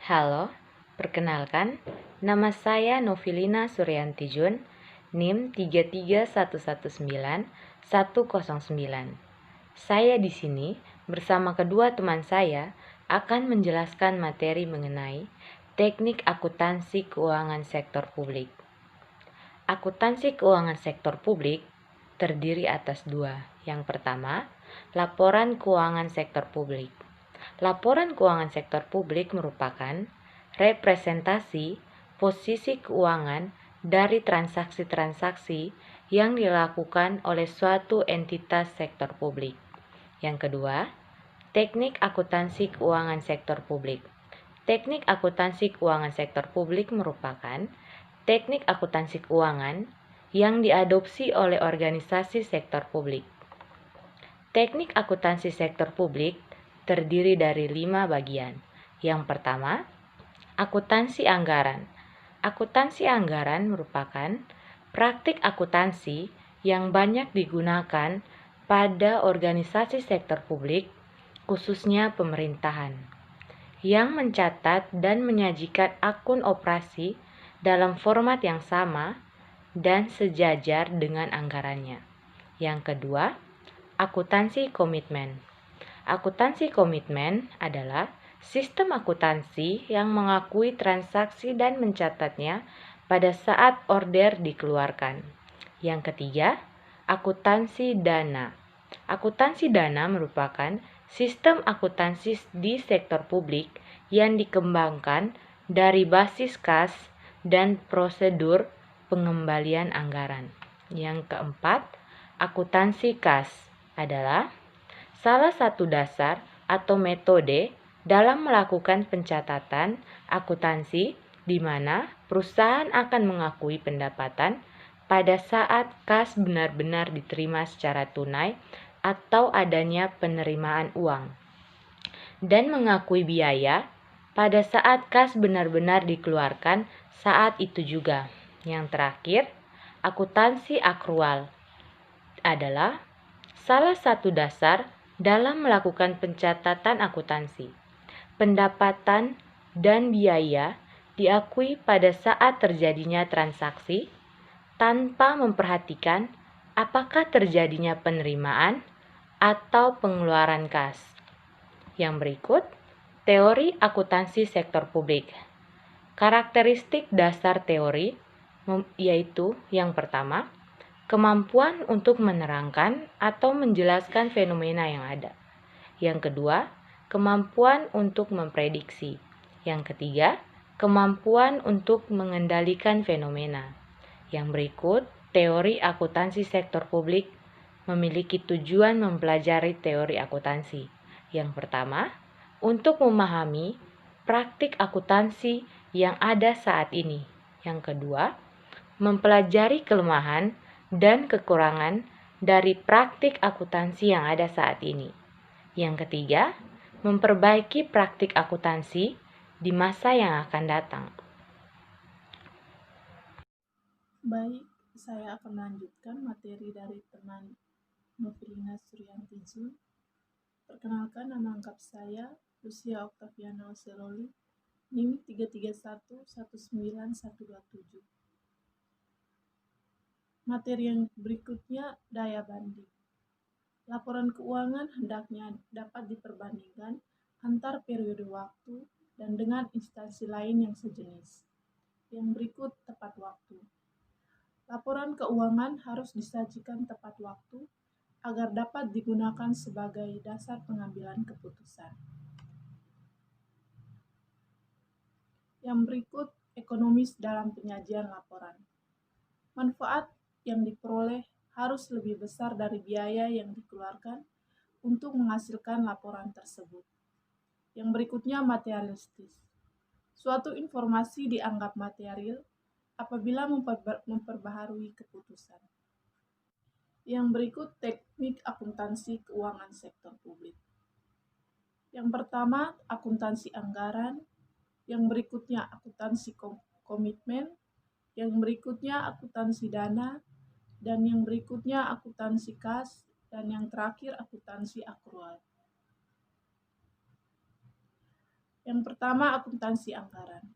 Halo, perkenalkan, nama saya Novilina Suryanti Jun, NIM 33119-109. Saya di sini bersama kedua teman saya akan menjelaskan materi mengenai teknik akuntansi keuangan sektor publik. Akuntansi keuangan sektor publik terdiri atas dua. Yang pertama, laporan keuangan sektor publik. Laporan keuangan sektor publik merupakan representasi posisi keuangan dari transaksi-transaksi yang dilakukan oleh suatu entitas sektor publik. Yang kedua, teknik akuntansi keuangan sektor publik. Teknik akuntansi keuangan sektor publik merupakan teknik akuntansi keuangan yang diadopsi oleh organisasi sektor publik. Teknik akuntansi sektor publik terdiri dari 5 bagian. Yang pertama, akuntansi anggaran. Akuntansi anggaran merupakan praktik akuntansi yang banyak digunakan pada organisasi sektor publik, khususnya pemerintahan, yang mencatat dan menyajikan akun operasi dalam format yang sama dan sejajar dengan anggarannya. Yang kedua, akuntansi komitmen. Akuntansi komitmen adalah sistem akuntansi yang mengakui transaksi dan mencatatnya pada saat order dikeluarkan. Yang ketiga, akuntansi dana. Akuntansi dana merupakan sistem akuntansi di sektor publik yang dikembangkan dari basis kas dan prosedur pengembalian anggaran. Yang keempat, akuntansi kas adalah salah satu dasar atau metode dalam melakukan pencatatan akuntansi di mana perusahaan akan mengakui pendapatan pada saat kas benar-benar diterima secara tunai atau adanya penerimaan uang, dan mengakui biaya pada saat kas benar-benar dikeluarkan saat itu juga. Yang terakhir, akuntansi akrual adalah salah satu dasar dalam melakukan pencatatan akuntansi. Pendapatan dan biaya diakui pada saat terjadinya transaksi tanpa memperhatikan apakah terjadinya penerimaan atau pengeluaran kas. Yang berikut, teori akuntansi sektor publik. Karakteristik dasar teori yaitu yang pertama, kemampuan untuk menerangkan atau menjelaskan fenomena yang ada. Yang kedua, kemampuan untuk memprediksi. Yang ketiga, kemampuan untuk mengendalikan fenomena. Yang berikut, teori akuntansi sektor publik memiliki tujuan mempelajari teori akuntansi. Yang pertama, untuk memahami praktik akuntansi yang ada saat ini. Yang kedua, mempelajari kelemahan dan kekurangan dari praktik akuntansi yang ada saat ini. Yang ketiga, memperbaiki praktik akuntansi di masa yang akan datang. Baik, saya akan melanjutkan materi dari teman Novilina Suryanti Jun. Perkenalkan, nama lengkap saya Lucia Octaviana Oseloli, NIM 33119-127. Materi yang berikutnya daya banding. Laporan keuangan hendaknya dapat diperbandingkan antar periode waktu dan dengan instansi lain yang sejenis. Yang berikut tepat waktu. Laporan keuangan harus disajikan tepat waktu agar dapat digunakan sebagai dasar pengambilan keputusan. Yang berikut ekonomis dalam penyajian laporan. Manfaat yang diperoleh harus lebih besar dari biaya yang dikeluarkan untuk menghasilkan laporan tersebut. Yang berikutnya materialistis. Suatu informasi dianggap material apabila memperbaharui keputusan. Yang berikut teknik akuntansi keuangan sektor publik. Yang pertama, akuntansi anggaran. Yang berikutnya, akuntansi komitmen. Yang berikutnya, akuntansi dana. Dan yang berikutnya, akuntansi kas. Dan yang terakhir, akuntansi akrual. Yang pertama, akuntansi anggaran.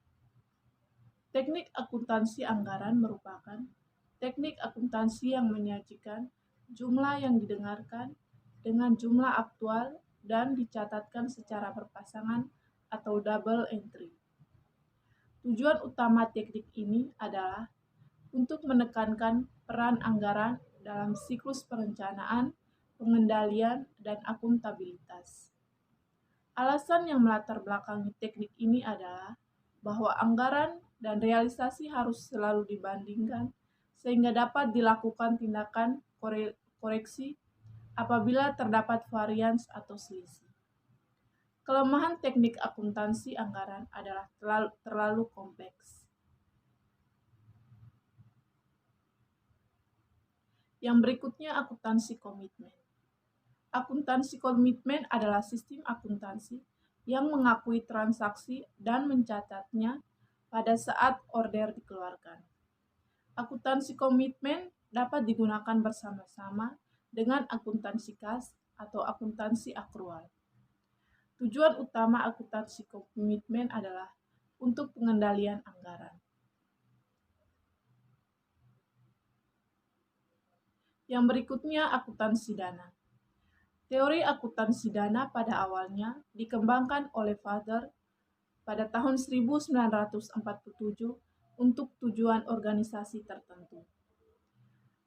Teknik akuntansi anggaran merupakan teknik akuntansi yang menyajikan jumlah yang didengarkan dengan jumlah aktual dan dicatatkan secara berpasangan atau double entry. Tujuan utama teknik ini adalah untuk menekankan peran anggaran dalam siklus perencanaan, pengendalian, dan akuntabilitas. Alasan yang melatar belakangi teknik ini adalah bahwa anggaran dan realisasi harus selalu dibandingkan sehingga dapat dilakukan tindakan koreksi apabila terdapat varians atau selisih. Kelemahan teknik akuntansi anggaran adalah terlalu kompleks. Yang berikutnya, akuntansi komitmen. Akuntansi komitmen adalah sistem akuntansi yang mengakui transaksi dan mencatatnya pada saat order dikeluarkan. Akuntansi komitmen dapat digunakan bersama-sama dengan akuntansi kas atau akuntansi akrual. Tujuan utama akuntansi komitmen adalah untuk pengendalian anggaran. Yang berikutnya, akuntansi dana. Teori akuntansi dana pada awalnya dikembangkan oleh Father pada tahun 1947 untuk tujuan organisasi tertentu.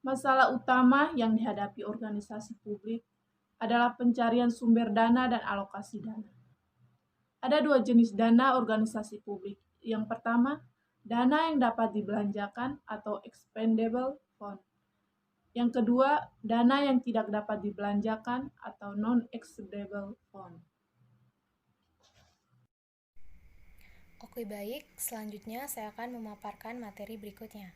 Masalah utama yang dihadapi organisasi publik adalah pencarian sumber dana dan alokasi dana. Ada dua jenis dana organisasi publik. Yang pertama, dana yang dapat dibelanjakan atau expendable fund. Yang kedua, dana yang tidak dapat dibelanjakan atau non-expendable fund. Oke baik, selanjutnya saya akan memaparkan materi berikutnya.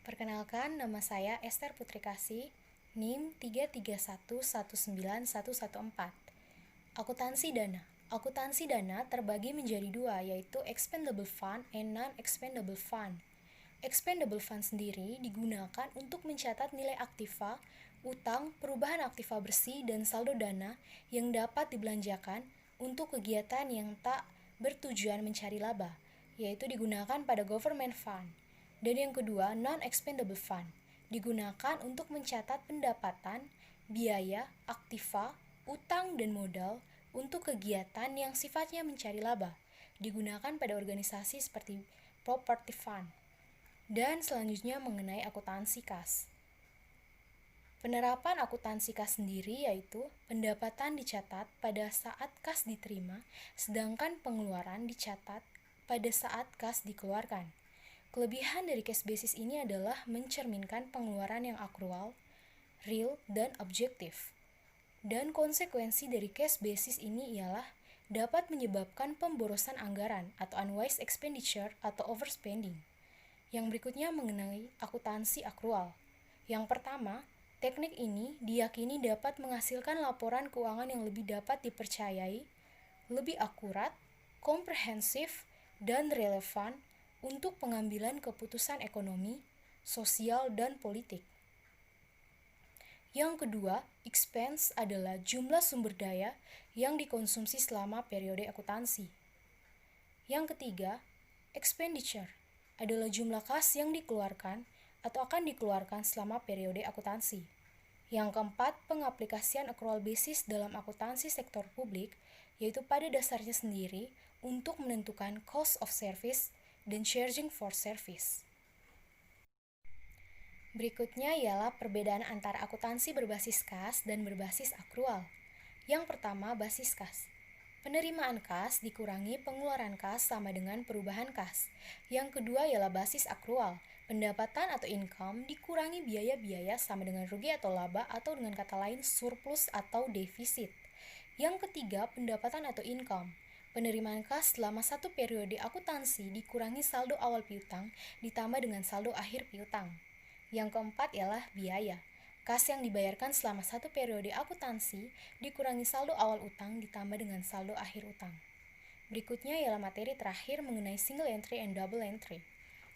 Perkenalkan, nama saya Esther Putri Kasih, NIM 331191114. Akuntansi dana. Akuntansi dana terbagi menjadi dua, yaitu expendable fund and non-expendable fund. Expendable fund sendiri digunakan untuk mencatat nilai aktiva, utang, perubahan aktiva bersih, dan saldo dana yang dapat dibelanjakan untuk kegiatan yang tak bertujuan mencari laba, yaitu digunakan pada government fund. Dan yang kedua, non-expendable fund, digunakan untuk mencatat pendapatan, biaya, aktiva, utang, dan modal untuk kegiatan yang sifatnya mencari laba, digunakan pada organisasi seperti property fund. Dan selanjutnya mengenai akuntansi kas. Penerapan akuntansi kas sendiri yaitu pendapatan dicatat pada saat kas diterima, sedangkan pengeluaran dicatat pada saat kas dikeluarkan. Kelebihan dari cash basis ini adalah mencerminkan pengeluaran yang akrual, real, dan objektif. Dan konsekuensi dari cash basis ini ialah dapat menyebabkan pemborosan anggaran atau unwise expenditure atau overspending. Yang berikutnya mengenai akuntansi akrual. Yang pertama, teknik ini diyakini dapat menghasilkan laporan keuangan yang lebih dapat dipercayai, lebih akurat, komprehensif, dan relevan untuk pengambilan keputusan ekonomi, sosial, dan politik. Yang kedua, expense adalah jumlah sumber daya yang dikonsumsi selama periode akuntansi. Yang ketiga, expenditure adalah jumlah kas yang dikeluarkan atau akan dikeluarkan selama periode akuntansi. Yang keempat, pengaplikasian accrual basis dalam akuntansi sektor publik, yaitu pada dasarnya sendiri untuk menentukan cost of service dan charging for service. Berikutnya ialah perbedaan antara akuntansi berbasis kas dan berbasis akrual. Yang pertama, basis kas. Penerimaan kas dikurangi pengeluaran kas sama dengan perubahan kas. Yang kedua ialah basis akrual. Pendapatan atau income dikurangi biaya-biaya sama dengan rugi atau laba atau dengan kata lain surplus atau defisit. Yang ketiga, pendapatan atau income. Penerimaan kas selama satu periode akuntansi dikurangi saldo awal piutang ditambah dengan saldo akhir piutang. Yang keempat ialah biaya. Kas yang dibayarkan selama satu periode akuntansi dikurangi saldo awal utang ditambah dengan saldo akhir utang. Berikutnya ialah materi terakhir mengenai single entry and double entry.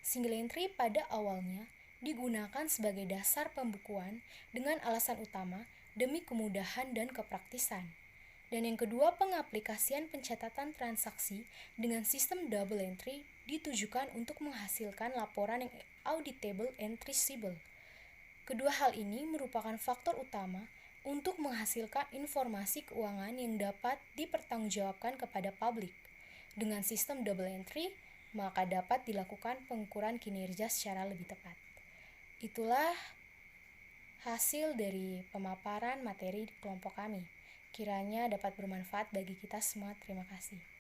Single entry pada awalnya digunakan sebagai dasar pembukuan dengan alasan utama demi kemudahan dan kepraktisan. Dan yang kedua, pengaplikasian pencatatan transaksi dengan sistem double entry ditujukan untuk menghasilkan laporan yang auditable and traceable. Kedua hal ini merupakan faktor utama untuk menghasilkan informasi keuangan yang dapat dipertanggungjawabkan kepada publik. Dengan sistem double entry, maka dapat dilakukan pengukuran kinerja secara lebih tepat. Itulah hasil dari pemaparan materi di kelompok kami. Kiranya dapat bermanfaat bagi kita semua. Terima kasih.